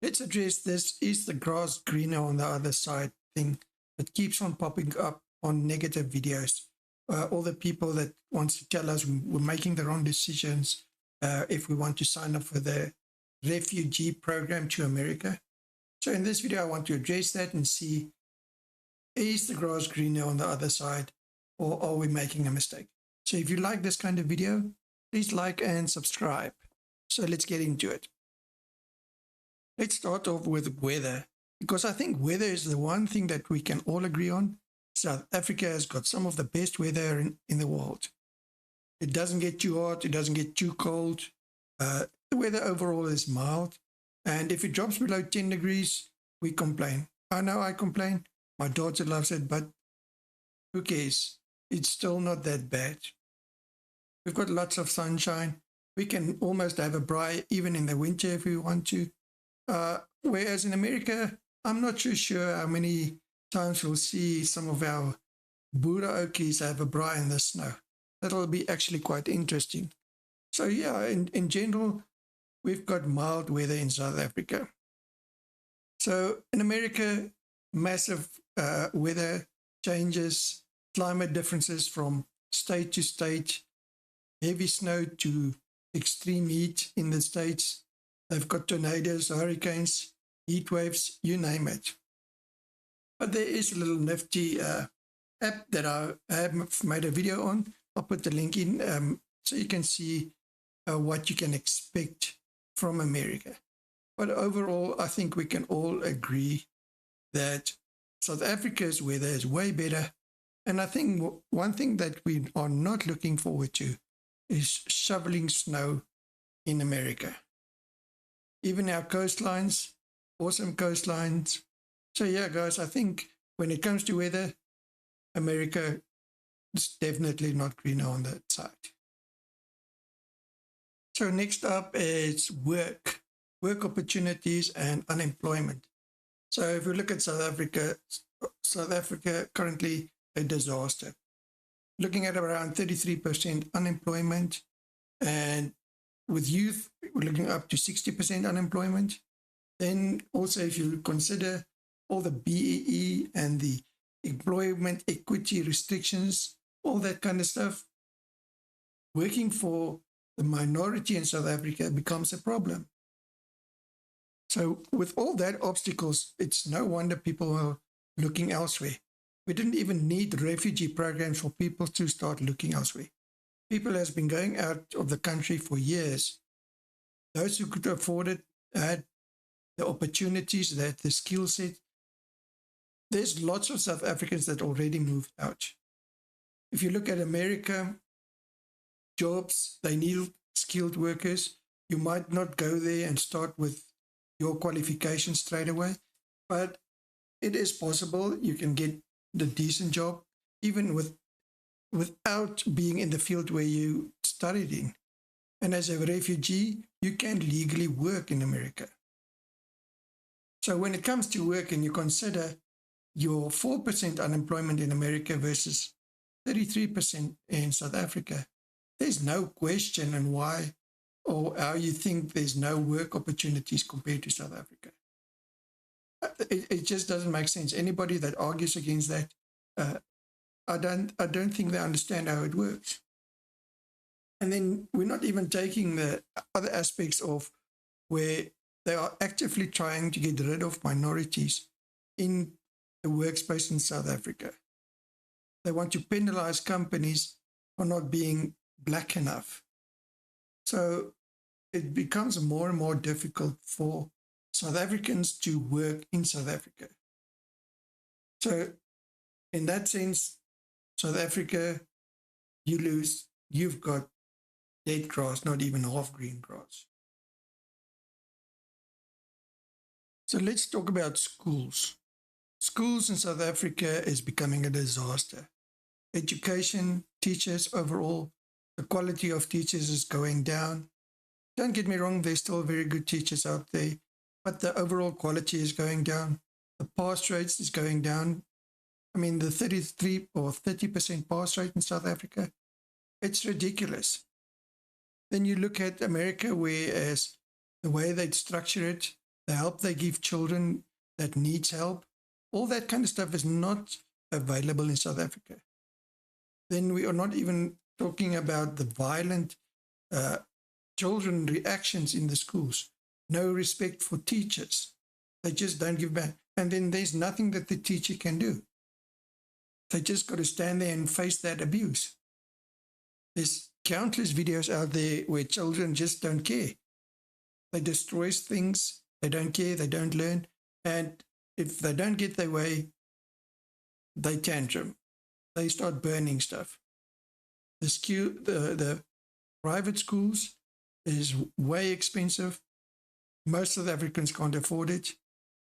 Let's address this is the grass greener on the other side thing that keeps on popping up on negative videos. All the people that wants to tell us we're making the wrong decisions if we want to sign up for the refugee program to America. So in this video, I want to address that and see, is the grass greener on the other side, or are we making a mistake? So if you like this kind of video, please like and subscribe. So let's get into it. Let's start off with weather, because I think weather is the one thing that we can all agree on. South Africa has got some of the best weather in the world. It doesn't get too hot, it doesn't get too cold. The weather overall is mild. And if it drops below 10 degrees, we complain. I know I complain. My daughter loves it, but who cares? It's still not that bad. We've got lots of sunshine. We can almost have a braai even in the winter if we want to. Whereas in America, I'm not too sure how many times we'll see some of our Boere oakies have a braai in the snow. That'll be actually quite interesting. So yeah, in general, we've got mild weather in South Africa. So in America, massive weather changes, climate differences from state to state, heavy snow to extreme heat in the States. They've got tornadoes, hurricanes, heat waves, you name it. But there is a little nifty app that I have made a video on. I'll put the link in so you can see what you can expect from America. But overall, I think we can all agree that South Africa's weather is way better. And I think one thing that we are not looking forward to is shoveling snow in America. Even our coastlines, awesome coastlines. So yeah, guys, I think when it comes to weather, America is definitely not greener on that side. So next up is work opportunities and unemployment. So if we look at South Africa currently a disaster. Looking at around 33% unemployment, and with youth, we're looking up to 60% unemployment. Then also if you consider all the BEE and the employment equity restrictions, all that kind of stuff, working for the minority in South Africa becomes a problem. So with all that obstacles, it's no wonder people are looking elsewhere. We didn't even need refugee programs for people to start looking elsewhere. People has been going out of the country for years. Those who could afford it had the opportunities, that the skill set. There's lots of South Africans that already moved out. If you look at America, jobs, they need skilled workers. You might not go there and start with your qualifications straight away, but it is possible you can get the decent job even without being in the field where you studied in. And as a refugee, you can legally work in America. So when it comes to work and you consider your 4% unemployment in America versus 33% in South Africa, there's no question on why or how you think there's no work opportunities compared to South Africa. It just doesn't make sense. Anybody that argues against that, I don't think they understand how it works. And then we're not even taking the other aspects of where they are actively trying to get rid of minorities in the workspace in South Africa. They want to penalize companies for not being black enough. So it becomes more and more difficult for South Africans to work in South Africa. So in that sense, South Africa, you lose, you've got dead grass, not even half green grass. So let's talk about schools. Schools in South Africa is becoming a disaster. Education, teachers overall, the quality of teachers is going down. Don't get me wrong, there's still very good teachers out there, but the overall quality is going down. The pass rates is going down. I mean, the 33 or 30% pass rate in South Africa, it's ridiculous. Then you look at America, whereas the way they structure it, the help they give children that needs help, all that kind of stuff is not available in South Africa. Then we are not even talking about the violent uh, children reactions in the schools. No respect for teachers. They just don't give back. And then there's nothing that the teacher can do. They just got to stand there and face that abuse. There's countless videos out there where children just don't care. They destroy things. They don't care. They don't learn. And if they don't get their way, they tantrum. They start burning stuff. The private schools is way expensive. Most South Africans can't afford it.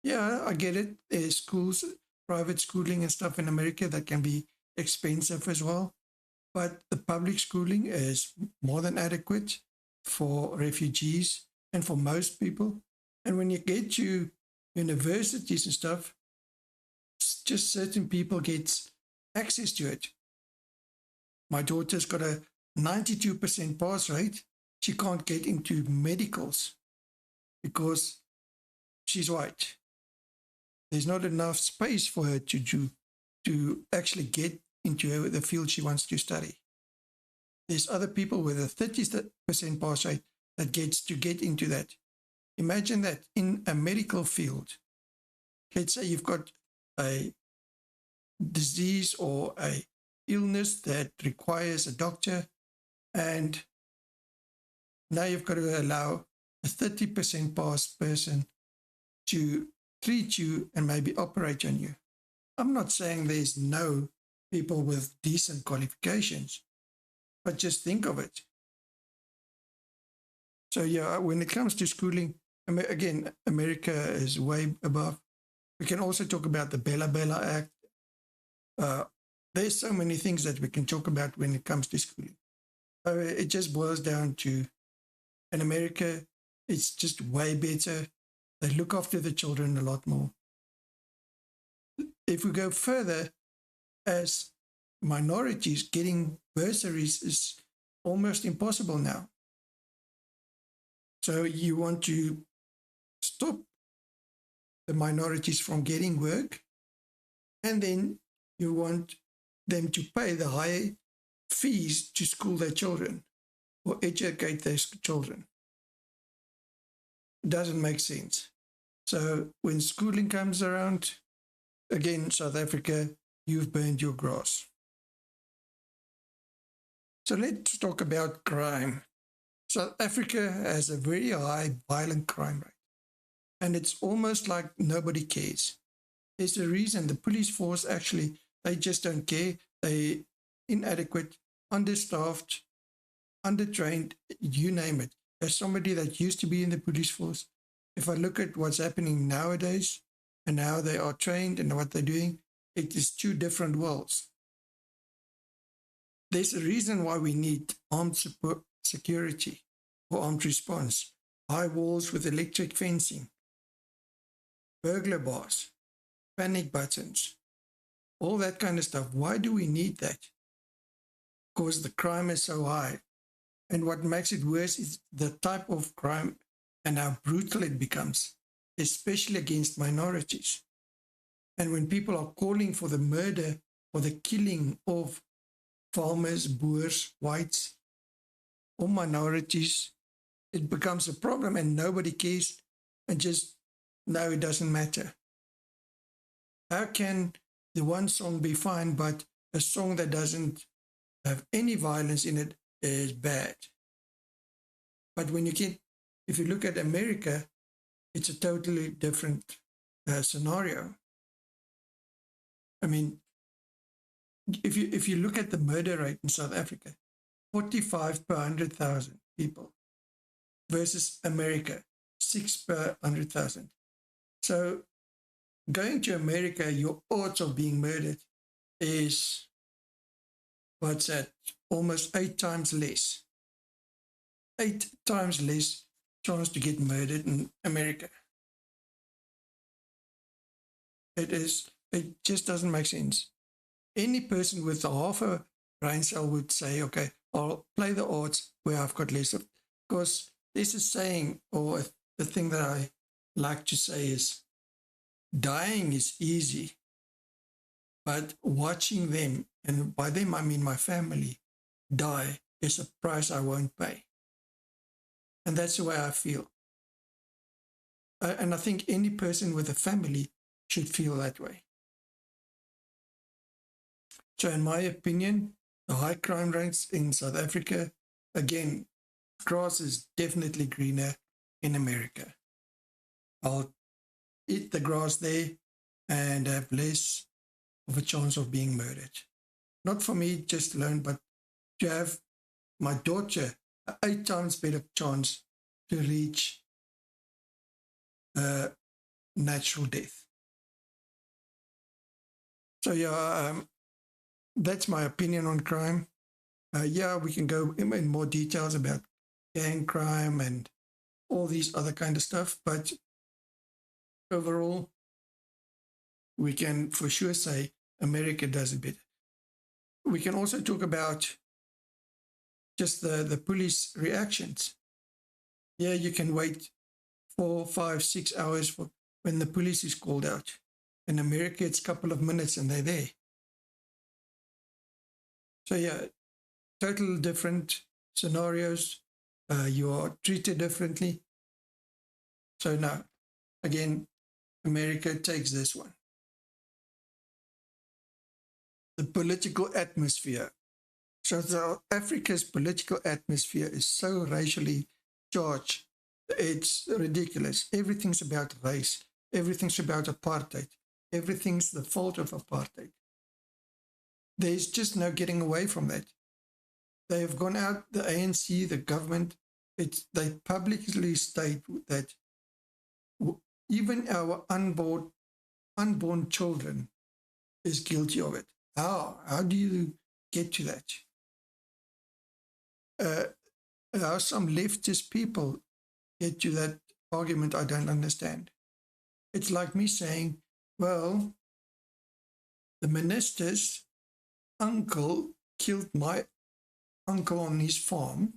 Yeah, I get it. There's schools, private schooling and stuff in America that can be expensive as well. But the public schooling is more than adequate for refugees and for most people. And when you get to universities and stuff, just certain people get access to it. My daughter's got a 92% pass rate. She can't get into medicals because she's white. There's not enough space for her to actually get into the field she wants to study. There's other people with a 30% pass rate that gets to get into that. Imagine that in a medical field. Let's say you've got a disease or a illness that requires a doctor, and now you've got to allow a 30% pass person to treat you and maybe operate on you. I'm not saying there's no people with decent qualifications, but just think of it. So yeah, when it comes to schooling, again, America is way above. We can also talk about the Bella Bella Act. There's so many things that we can talk about when it comes to schooling. It just boils down to, in America, it's just way better. They look after the children a lot more. If we go further, as minorities, getting bursaries is almost impossible now. So you want to stop the minorities from getting work, and then you want them to pay the high fees to school their children or educate their children. It doesn't make sense. So when schooling comes around, again, South Africa, you've burned your grass. So let's talk about crime. South Africa has a very high violent crime rate, and it's almost like nobody cares. There's a reason the police force actually, they just don't care. They're inadequate, understaffed, undertrained, you name it. As somebody that used to be in the police force, if I look at what's happening nowadays and how they are trained and what they're doing, it is two different worlds. There's a reason why we need armed security or armed response, high walls with electric fencing, burglar bars, panic buttons, all that kind of stuff. Why do we need that? Because the crime is so high. And what makes it worse is the type of crime and how brutal it becomes, especially against minorities. And when people are calling for the murder or the killing of farmers, Boers, whites, or minorities, it becomes a problem and nobody cares and just, no, it doesn't matter. How can the one song be fine, but a song that doesn't have any violence in it is bad? But when if you look at America, it's a totally different scenario. I mean, if you look at the murder rate in South Africa, 45 per 100,000 people versus America, 6 per 100,000. So going to America, your odds of being murdered is, what's that, almost 8 times less. 8 times less chance to get murdered in America. It just doesn't make sense. Any person with half a brain cell would say, okay, I'll play the odds where I've got less of, because there's a saying, or the thing that I like to say is dying is easy, but watching them, and by them I mean my family, die is a price I won't pay. And that's the way I feel. And I think any person with a family should feel that way. So, in my opinion, the high crime rates in South Africa, again, grass is definitely greener in America. I'll eat the grass there and have less of a chance of being murdered. Not for me just alone, but to have my daughter 8 times better chance to reach natural death. So yeah, that's my opinion on crime. Yeah, we can go in more details about gang crime and all these other kind of stuff, but overall, we can for sure say America does it better. We can also talk about just the police reactions. Yeah, you can wait 4, 5, 6 hours for when the police is called out. In America, it's a couple of minutes and they're there. So yeah, total different scenarios. You are treated differently. So now, again, America takes this one. The political atmosphere. So South Africa's political atmosphere is so racially charged. It's ridiculous. Everything's about race. Everything's about apartheid. Everything's the fault of apartheid. There's just no getting away from that. They have gone out, the ANC, the government, they publicly state that even our unborn children is guilty of it. How do you get to that? How some leftist people get to that argument, I don't understand. It's like me saying, well, the minister's uncle killed my uncle on his farm.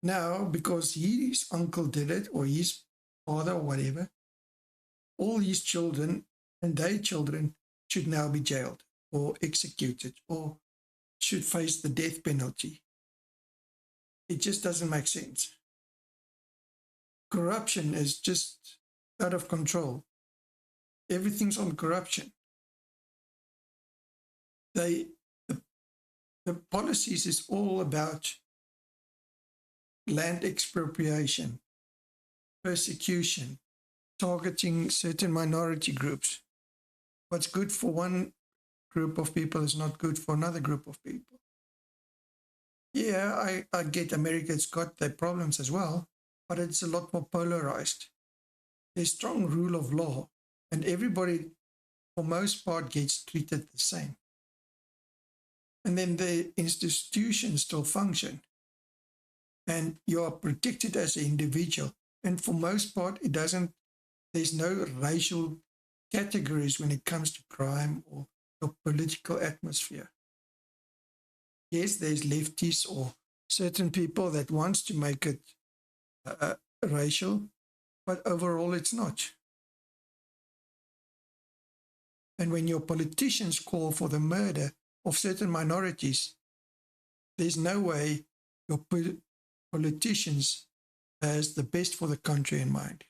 Now, because his uncle did it, or his father, or whatever, all his children and their children should now be jailed or executed or should face the death penalty. It just doesn't make sense. Corruption is just out of control. Everything's on corruption. The policies is all about land expropriation, persecution, targeting certain minority groups. What's good for one group of people is not good for another group of people. Yeah, I get America's got their problems as well, but it's a lot more polarized. There's strong rule of law, and everybody, for most part, gets treated the same. And then the institutions still function, and you are protected as an individual. And for most part, there's no racial categories when it comes to crime or the political atmosphere. Yes, there's lefties or certain people that wants to make it racial, but overall it's not. And when your politicians call for the murder of certain minorities, there's no way your politicians has the best for the country in mind.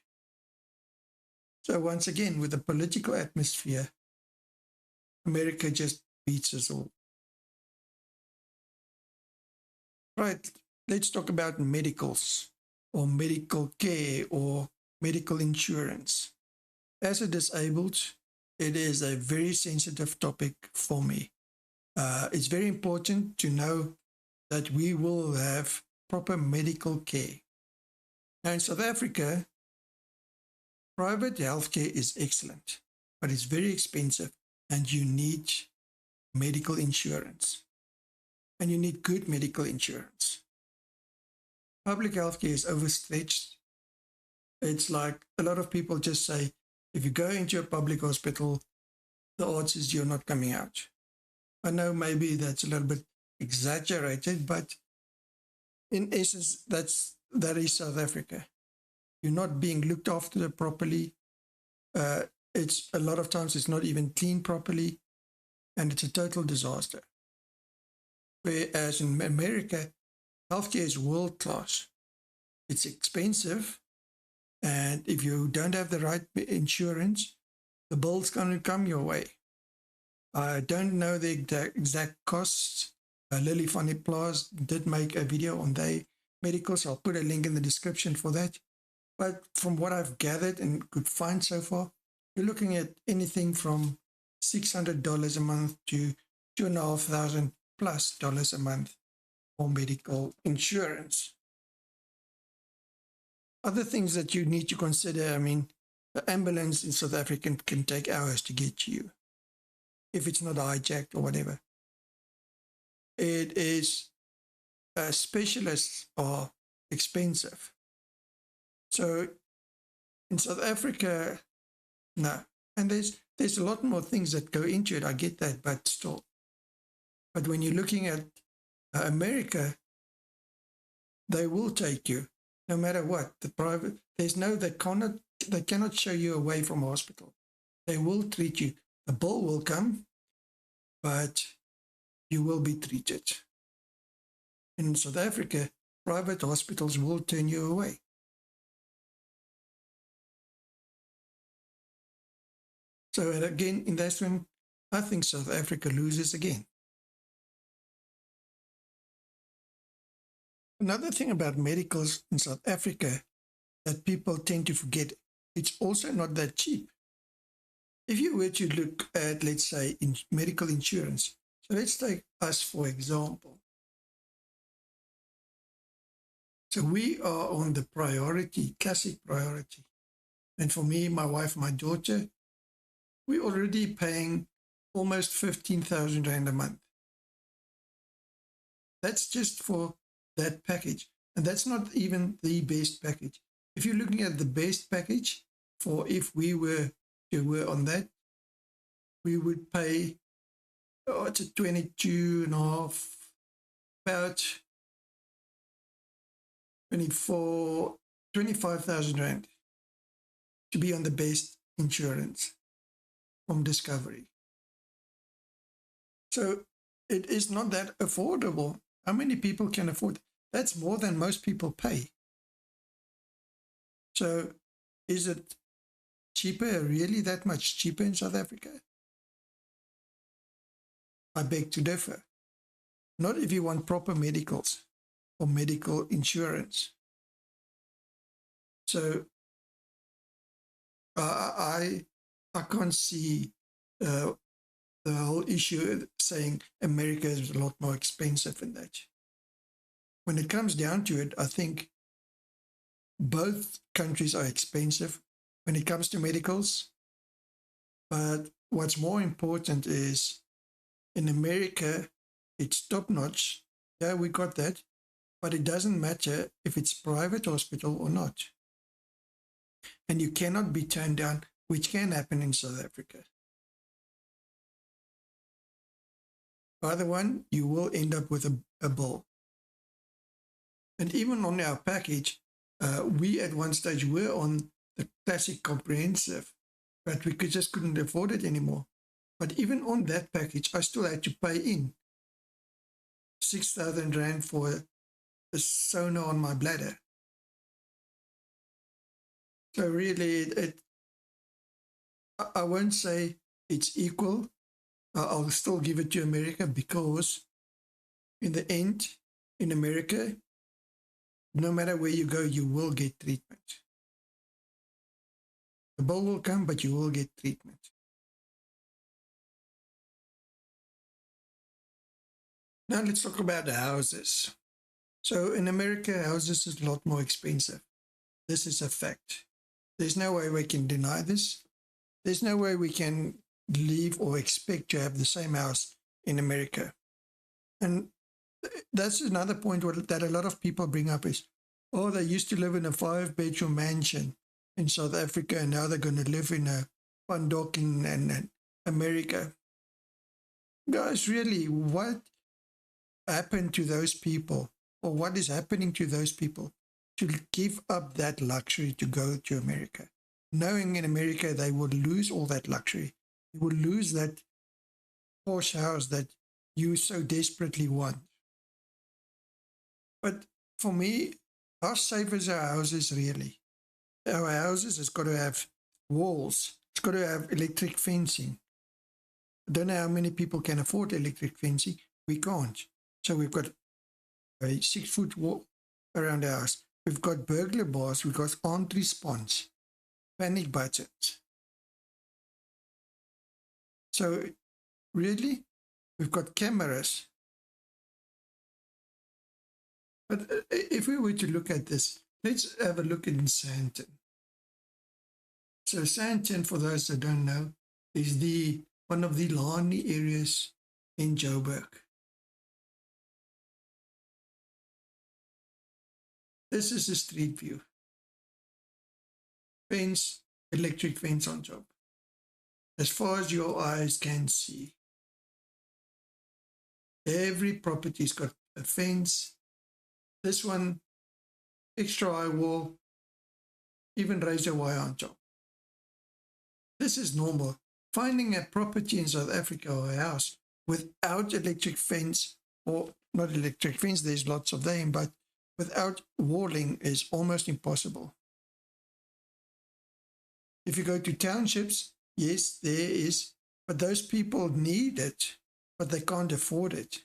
So once again, with the political atmosphere, America just beats us all. Right, let's talk about medicals or medical care or medical insurance. As a disabled, it is a very sensitive topic for me. It's very important to know that we will have proper medical care. Now in South Africa, private healthcare is excellent, but it's very expensive and you need medical insurance. And you need good medical insurance. Public healthcare is overstretched. It's like a lot of people just say, if you go into a public hospital, the odds is you're not coming out. I know maybe that's a little bit exaggerated, but in essence, that is South Africa. you're not being looked after properly. Uh, it's a lot of times it's not even cleaned properly, and it's a total disaster. Whereas in America, healthcare is world class. It's expensive, and if you don't have the right insurance, the bill's going to come your way. I don't know the exact costs. Lily van der Plaas did make a video on their medicals. I'll put a link in the description for that. But from what I've gathered and could find so far, you're looking at anything from $600 a month to $2,500 plus a month for medical insurance. Other things that you need to consider, I mean, the ambulance in South Africa can take hours to get to you if it's not hijacked or whatever. It is, specialists are expensive. So in South Africa, no. And there's a lot more things that go into it. I get that, but still. But when you're looking at America, they will take you no matter what. The private, they cannot show you away from hospital. They will treat you. The bill will come, but you will be treated. In South Africa, private hospitals will turn you away. So again, in that one, I think South Africa loses again. Another thing about medicals in South Africa that people tend to forget, it's also not that cheap. If you were to look at, let's say, medical insurance, so let's take us for example. So we are on the priority, classic priority. And for me, my wife, my daughter, we're already paying almost 15,000 Rand a month. That's just for that package. And that's not even the best package. If you're looking at the best package, for if we were on that, we would pay, it's a 22 and a half, about 25,000 Rand to be on the best insurance from Discovery. So it is not that affordable. How many people can afford? That's more than most people pay. So is it cheaper, really that much cheaper in South Africa? I beg to differ. Not if you want proper medicals or medical insurance. So I can't see the whole issue saying America is a lot more expensive than that. When it comes down to it, I think both countries are expensive when it comes to medicals. But what's more important is in America, it's top-notch. Yeah, we got that. But it doesn't matter if it's private hospital or not. And you cannot be turned down, which can happen in South Africa. Either one, you will end up with a bill. And even on our package, we at one stage were on the classic comprehensive, but we just couldn't afford it anymore. But even on that package, I still had to pay in 6,000 Rand for a sonar on my bladder. So really, I won't say it's equal. I'll still give it to America because in the end, in America, no matter where you go, you will get treatment. The bill will come, but you will get treatment. Now let's talk about the houses. So in America, houses is a lot more expensive. This is a fact. There's no way we can deny this. There's no way we can leave or expect to have the same house in America. And that's another point that a lot of people bring up is, oh, they used to live in a 5-bedroom mansion in South Africa, and now they're going to live in a pandok in America. Guys, really, what happened to those people, or what is happening to those people? to give up that luxury to go to America, knowing in America they would lose all that luxury. You will lose that posh house that you so desperately want. But for me, how safe is our houses really? Our houses has got to have walls. It's got to have electric fencing. I don't know how many people can afford electric fencing. We can't. So we've got a 6-foot wall around our house. We've got burglar bars. We've got armed response, panic buttons. So really, we've got cameras. But if we were to look at this, let's have a look in Sandton. So Sandton, for those that don't know, is one of the Lani areas in Joburg. This is a street view. Fence, electric fence on top. As far as your eyes can see. Every property's got a fence. This one, extra high wall, even razor wire on top. This is normal. Finding a property in South Africa or a house without electric fence, or not electric fence, there's lots of them, but without walling is almost impossible. If you go to townships, yes, there is, but those people need it, but they can't afford it.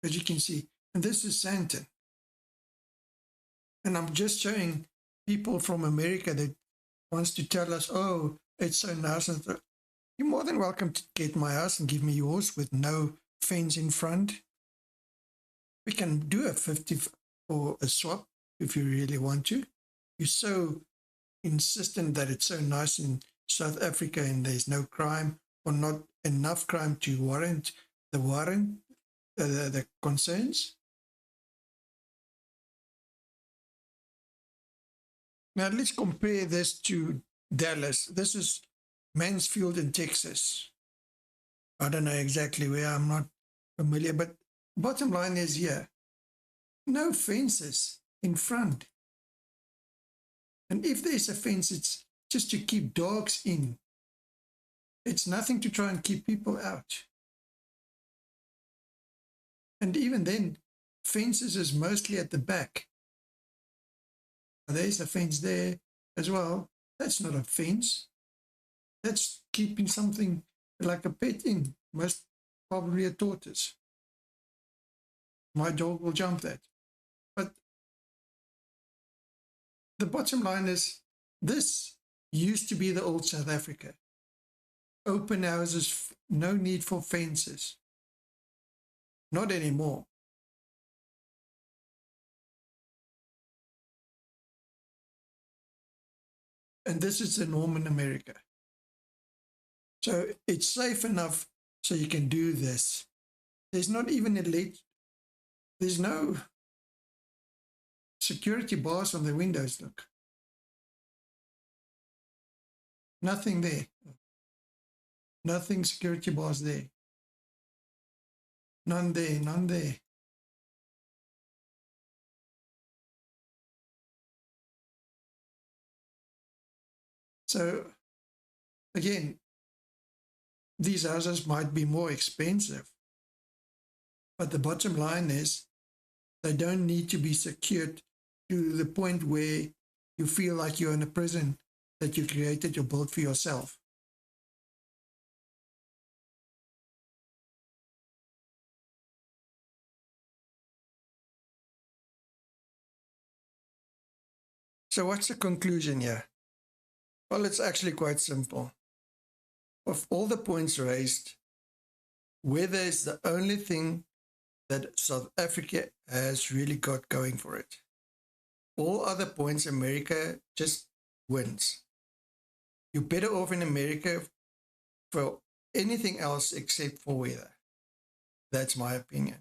As you can see, and this is Sandton. And I'm just showing people from America that wants to tell us, oh, it's so nice. You're more than welcome to get my house and give me yours with no fence in front. We can do a 50 or a swap if you really want to. You're so insistent that it's so nice in South Africa and there's no crime or not enough crime to warrant the concerns. Now let's compare this to Dallas. This is Mansfield in Texas. I don't know exactly where, I'm not familiar, but bottom line is here, no fences in front. And if there's a fence, it's just to keep dogs in. It's nothing to try and keep people out. And even then, fences is mostly at the back. There's a fence there as well. That's not a fence. That's keeping something like a pet in, most probably a tortoise. My dog will jump that. But the bottom line is, this used to be the old South Africa. Open houses, no need for fences. Not anymore. And this is the norm in America. So it's safe enough so you can do this. There's not even there's no security bars on the windows, look. Nothing there. Nothing security bars there. None there, none there. So again, these houses might be more expensive, but the bottom line is they don't need to be secured to the point where you feel like you're in a prison that you created or built for yourself. So what's the conclusion here? Well, it's actually quite simple. Of all the points raised, weather is the only thing that South Africa has really got going for it. All other points, America just wins. You're better off in America for anything else except for weather. That's my opinion.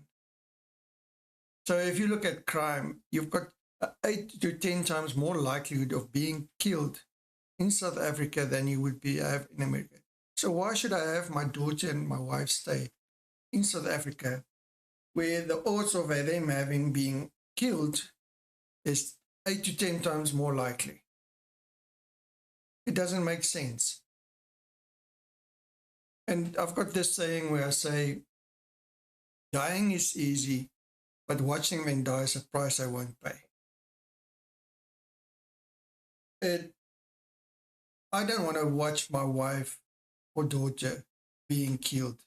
So if you look at crime, you've got 8 to 10 times more likelihood of being killed in South Africa than you would have in America. So why should I have my daughter and my wife stay in South Africa, where the odds of them being killed is 8 to 10 times more likely. It doesn't make sense. And I've got this saying where I say, dying is easy, but watching them die is a price I won't pay. I don't want to watch my wife or daughter being killed,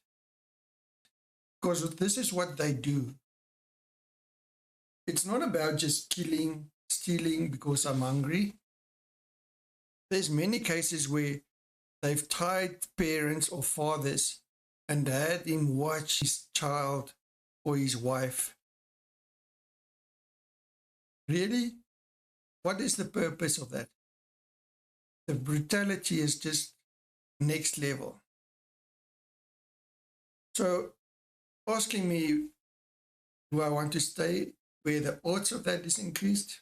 because this is what they do. It's not about just killing, stealing because I'm hungry. There's many cases where they've tied parents or fathers and had him watch his child or his wife. Really? What is the purpose of that? The brutality is just next level. So asking me, do I want to stay where the odds of that is increased?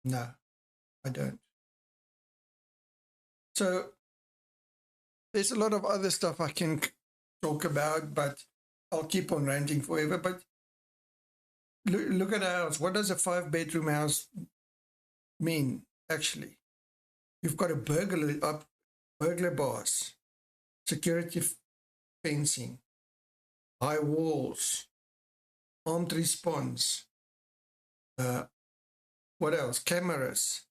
No, I don't. So there's a lot of other stuff I can talk about, but I'll keep on ranting forever. But look at a house. What does a 5-bedroom house mean, actually? You've got a burglar bars, security fencing, high walls, armed response, what else? Cameras,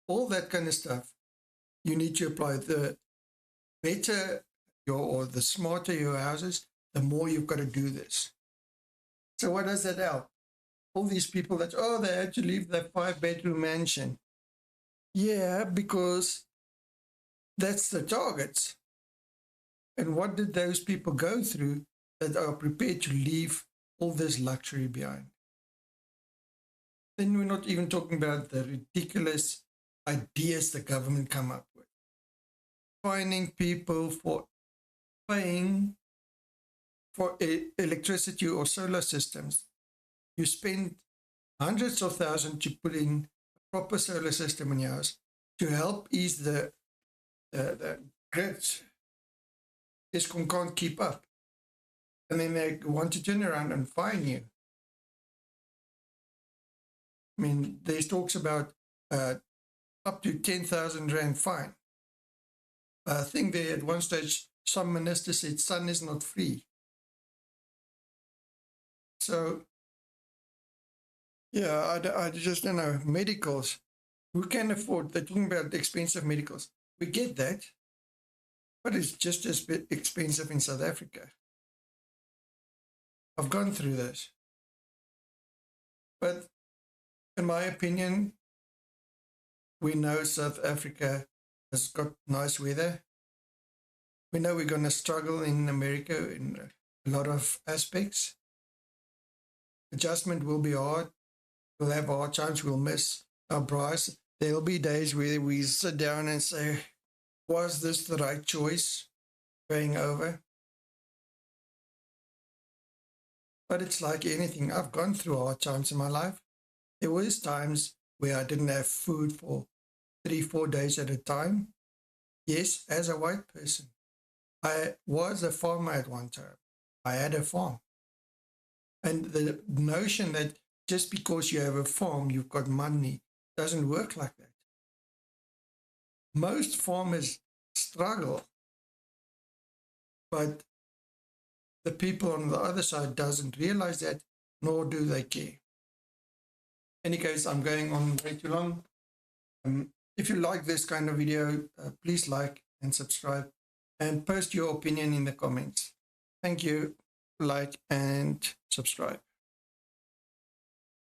all that kind of stuff. You need to apply. The better or the smarter your houses, the more you've got to do this. So what does that help? All these people that, they had to leave their 5-bedroom mansion. Yeah, because that's the target. And what did those people go through that are prepared to leave all this luxury behind? Then we're not even talking about the ridiculous ideas the government come up with. Fining people for paying for electricity or solar systems. You spend hundreds of thousands to put in a proper solar system in your house to help ease the grid. Eskom can't keep up. And then they want to turn around and fine you. I mean, there's talks about up to 10,000 Rand fine. I think they at one stage, some minister said sun is not free. So, yeah, I just don't know. Medicals, who can afford? They're talking about expensive medicals. We get that, but it's just as expensive in South Africa. I've gone through this. But in my opinion, we know South Africa has got nice weather. We know we're going to struggle in America in a lot of aspects. Adjustment will be hard. We'll have hard times. We'll miss our price. There'll be days where we sit down and say, was this the right choice going over? But it's like anything. I've gone through hard times in my life. There was times where I didn't have food for 3-4 days at a time. Yes, as a white person. I was a farmer at one time. I had a farm. And the notion that just because you have a farm, you've got money, doesn't work like that. Most farmers struggle, but the people on the other side doesn't realize that, nor do they care. In any case, I'm going on way too long. If you like this kind of video, please like and subscribe and post your opinion in the comments. Thank you. Like and subscribe.